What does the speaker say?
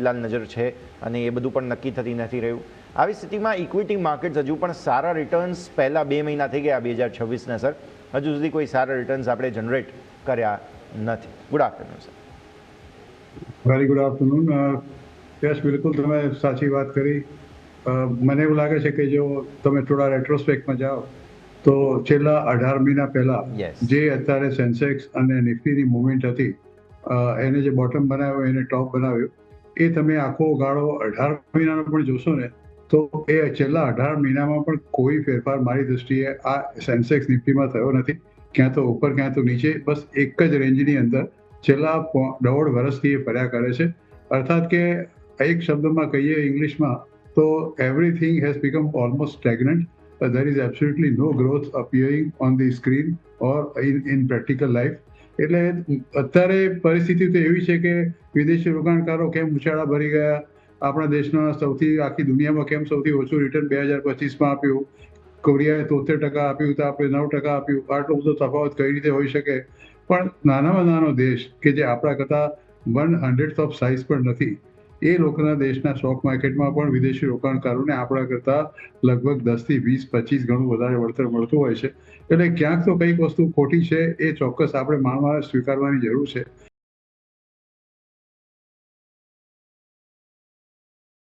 ફિલહાલ નજર છે અને એ બધું પણ નક્કી થતી નથી રહ્યું. આવી સ્થિતિમાં ઇક્વિટી માર્કેટ્સ હજુ પણ સારા રિટર્ન્સ પહેલાં 2 મહિના થઈ ગયા 2026ને સર, હજુ સુધી કોઈ સારા રિટર્ન્સ આપણે જનરેટ કર્યા નથી. Good afternoon sir. Very good afternoon. Yes, બિલકુલ તમે સાચી વાત કરી. મને એવું લાગે છે કે જો તમે થોડા રેટ્રોસ્પેક્ટમાં જાઓ તો છેલ્લા 18 મહિના પહેલા જે અત્યારે સેન્સેક્સ અને નિફ્ટીની મુવમેન્ટ હતી, એને જે બોટમ બનાવ્યો એને ટોપ બનાવ્યો, એ તમે આખો ગાળો 18 મહિનાનો પણ જોશો ને તો એ છેલ્લા 18 મહિનામાં પણ કોઈ ફેરફાર મારી દૃષ્ટિએ આ સેન્સેક્સ નિફ્ટીમાં થયો નથી. ક્યાં તો ઉપર ક્યાં તો નીચે, બસ એક જ રેન્જની અંદર છેલ્લા 1.5 વર્ષથી એ ફર્યા કરે છે. અર્થાત કે એક શબ્દમાં કહીએ ઇંગ્લિશમાં તો everything has become almost stagnant. there is absolutely no growth appearing on the screen or in practical life. એટલે અત્યારે પરિસ્થિતિ તો એવી છે કે વિદેશી રોકાણકારો કેમ ઉછાળા ભરી ગયા, આપણા દેશના સૌથી આખી દુનિયામાં કેમ સૌથી ઓછું રિટર્ન 2025માં આપ્યું, કોરિયાએ 73% આપ્યું તો આપણે 9% આપ્યું, આટલો બધો તફાવત કઈ રીતે હોઈ શકે? પણ નાનામાં નાનો દેશ કે જે આપણા કરતાં 1/100th ઓફ સાઇઝ પણ નથી, એ લોકોના દેશના સ્ટોક માર્કેટમાં પણ વિદેશી રોકાણકારોને આપણા કરતાં લગભગ 10 થી 20-25 ગણું વધારે વળતર મળતું હોય છે. એટલે ક્યાંક તો કંઈક વસ્તુ ખોટી છે, એ ચોક્કસ આપણે માનવા સ્વીકારવાની જરૂર છે.